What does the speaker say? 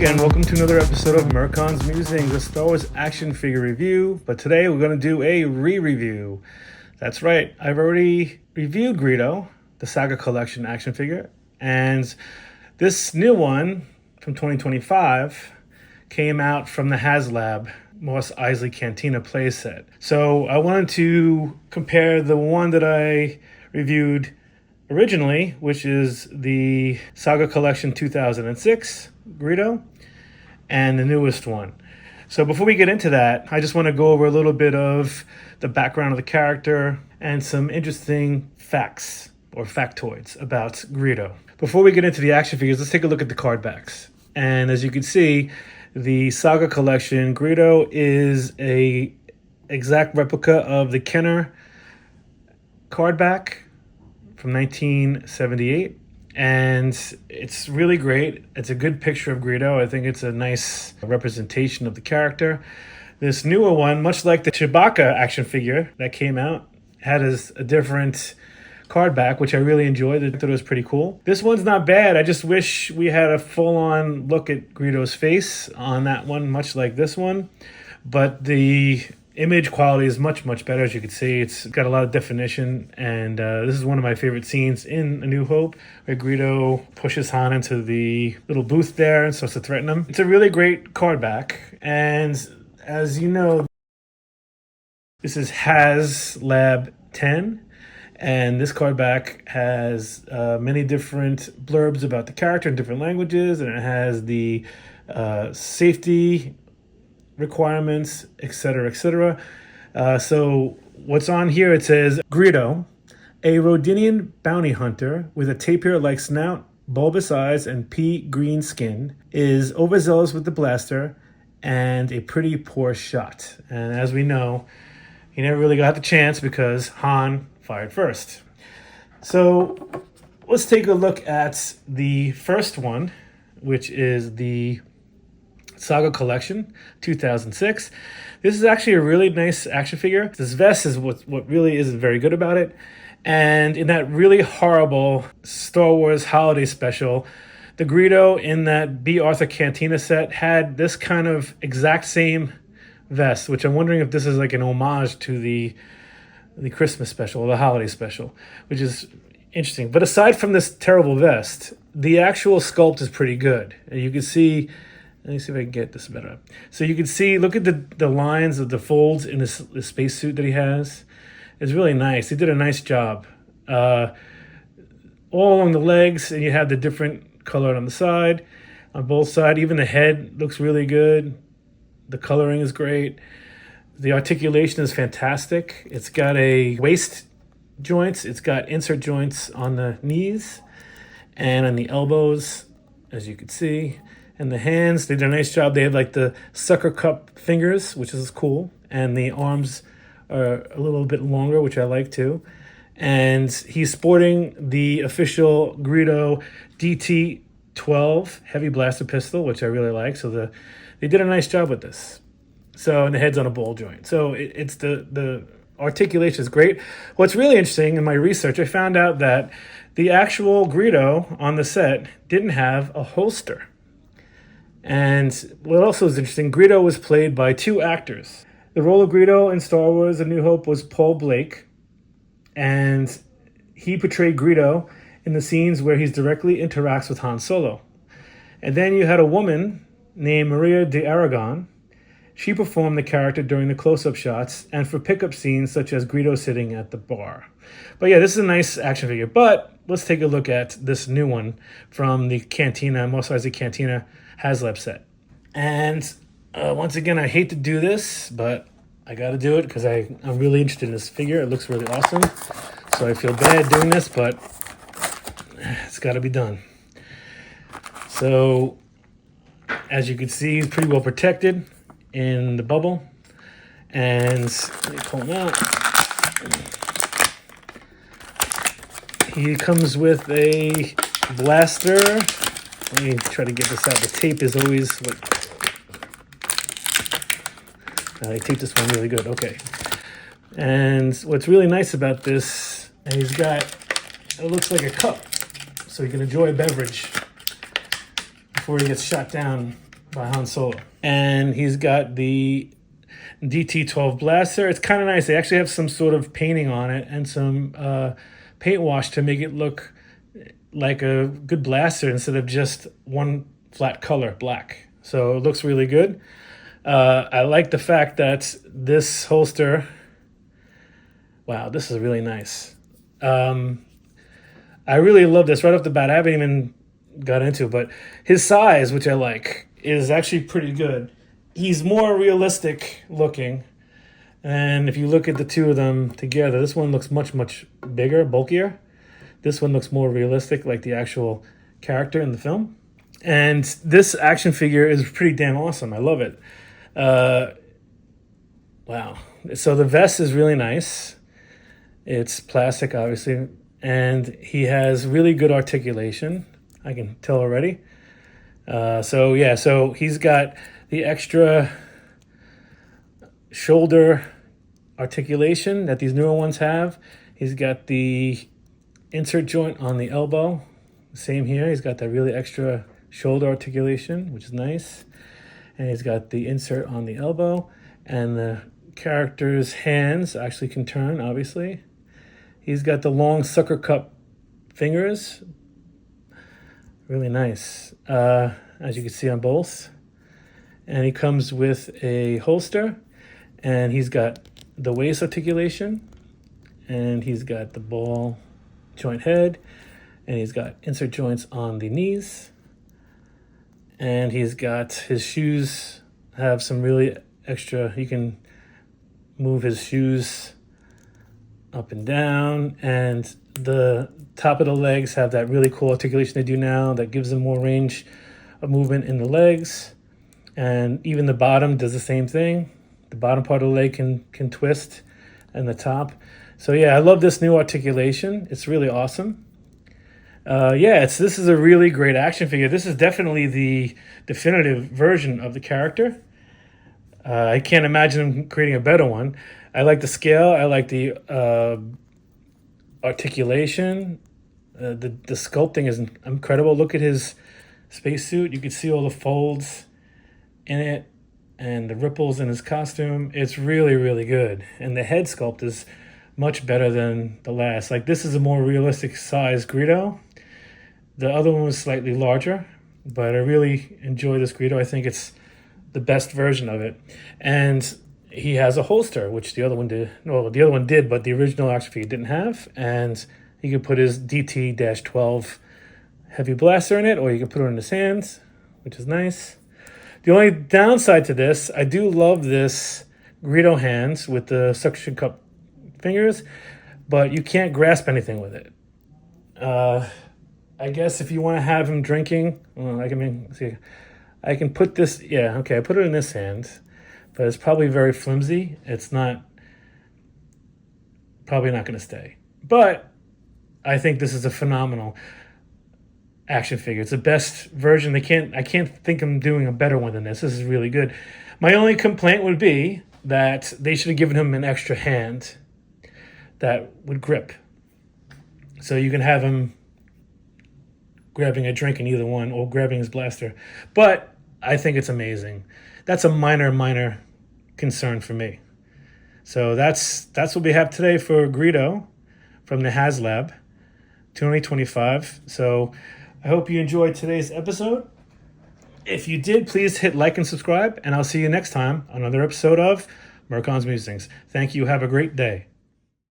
again, welcome to another episode of Merkon's Musings, a Star Wars action figure review. But today we're going to do a re-review. That's right, I've already reviewed Greedo, the Saga Collection action figure, and this new one from 2025 came out from the HasLab Mos Eisley Cantina playset. So I wanted to compare the one that I reviewed originally, which is the Saga Collection 2006 Greedo, and the newest one. So before we get into that, I just want to go over a little bit of the background of the character and some interesting facts or factoids about Greedo. Before we get into the action figures, let's take a look at the card backs. And as you can see, the Saga Collection Greedo is a exact replica of the Kenner card back from 1978. And it's really great. It's a good picture of Greedo. I think it's a nice representation of the character. This newer one, much like the Chewbacca action figure that came out, had a different card back, which I really enjoyed. I thought it was pretty cool. This one's not bad. I just wish we had a full-on look at Greedo's face on that one, much like this one. But the image quality is much better. As you can see, it's got a lot of definition, and this is one of my favorite scenes in A New Hope, where Greedo pushes Han into the little booth there and starts to threaten him. It's a really great card back, and as you know, this is Has-010, and this card back has many different blurbs about the character in different languages, and it has the safety requirements, etc., etc. So what's on here, it says, Greedo, a Rhodinian bounty hunter with a tapir-like snout, bulbous eyes, and pea green skin, is overzealous with the blaster and a pretty poor shot. And as we know, he never really got the chance because Han fired first. So let's take a look at the first one, which is the Saga Collection 2006. This is actually a really nice action figure. This vest is what really isn't very good about it. And in that really horrible Star Wars holiday special, the Greedo in that B. Arthur Cantina set had this kind of exact same vest, which I'm wondering if this is like an homage to the Christmas special or the holiday special, which is interesting. But aside from this terrible vest, the actual sculpt is pretty good. You can see, let me see if I can get this better. So you can see, look at the lines of the folds in this spacesuit that he has. It's really nice. He did a nice job. All along the legs, and you have the different color on the side, on both sides. Even the head looks really good. The coloring is great. The articulation is fantastic. It's got a waist joints. It's got insert joints on the knees and on the elbows, as you can see. And the hands, they did a nice job. They have like the sucker cup fingers, which is cool. And the arms are a little bit longer, which I like too. And he's sporting the official Greedo DT-12 heavy blaster pistol, which I really like. So they did a nice job with this. So, and the head's on a ball joint. So it's the articulation is great. What's really interesting in my research, I found out that the actual Greedo on the set didn't have a holster. And what also is interesting, Greedo was played by two actors. The role of Greedo in Star Wars A New Hope was Paul Blake, and he portrayed Greedo in the scenes where he directly interacts with Han Solo. And then you had a woman named Maria de Aragon. She performed the character during the close-up shots and for pickup scenes such as Greedo sitting at the bar. But yeah, this is a nice action figure. But let's take a look at this new one from the Cantina, Mos Eisley Cantina HasLab set. And once again, I hate to do this, but I got to do it because I'm really interested in this figure. It looks really awesome. So I feel bad doing this, but it's got to be done. So as you can see, he's pretty well protected in the bubble. And let me pull him out. He comes with a blaster. Let me try to get this out. The tape is always what... I taped this one really good. Okay. And what's really nice about this, and he's got, it looks like a cup, so he can enjoy a beverage before he gets shot down by Han Solo. And he's got the DT-12 blaster. It's kind of nice. They actually have some sort of painting on it and some paint wash to make it look like a good blaster instead of just one flat color, black. So it looks really good. I like the fact that this holster, wow, this is really nice. I really love this right off the bat. I haven't even got into it, but his size, which I like, is actually pretty good. He's more realistic looking. And if you look at the two of them together, this one looks much, much bigger, bulkier. This one looks more realistic, like the actual character in the film. And this action figure is pretty damn awesome. I love it. Wow. So the vest is really nice. It's plastic, obviously. And he has really good articulation. I can tell already. So he's got the extra shoulder articulation that these newer ones have. He's got the insert joint on the elbow. Same here. He's got that really extra shoulder articulation, which is nice. And he's got the insert on the elbow. And the character's hands actually can turn, obviously. He's got the long sucker cup fingers. Really nice, as you can see on both. And he comes with a holster. And he's got the waist articulation. And he's got the ball joint head. And he's got insert joints on the knees. And he's got his shoes have some really extra, you can move his shoes up and down, and the top of the legs have that really cool articulation they do now that gives them more range of movement in the legs. And even the bottom does the same thing. The bottom part of the leg can twist, and the top. So yeah, I love this new articulation. It's really awesome. This is a really great action figure. This is definitely the definitive version of the character. I can't imagine him creating a better one. I like the scale. I like the articulation. The sculpting is incredible. Look at his spacesuit. You can see all the folds in it and the ripples in his costume. It's really, really good. And the head sculpt is much better than the last. Like, this is a more realistic size Greedo. The other one was slightly larger, but I really enjoy this Greedo. I think it's the best version of it. And he has a holster, which the other one did. Well, the other one did, but the original action figure didn't have. And he could put his DT-12 heavy blaster in it, or you can put it in his hands, which is nice. The only downside to this, I do love this Greedo hands with the suction cup fingers, but you can't grasp anything with it. I guess if you want to have him drinking, I can put this, I put it in this hand, but it's probably very flimsy. It's probably not going to stay. But I think this is a phenomenal action figure. It's the best version. I can't think of doing a better one than this. This is really good. My only complaint would be that they should have given him an extra hand that would grip. So you can have him grabbing a drink in either one or grabbing his blaster. But I think it's amazing. That's a minor concern for me. So that's what we have today for Greedo from the HasLab 2025. So I hope you enjoyed today's episode. If you did, please hit like and subscribe, and I'll see you next time on another episode of Merkon's Musings. Thank you. Have a great day.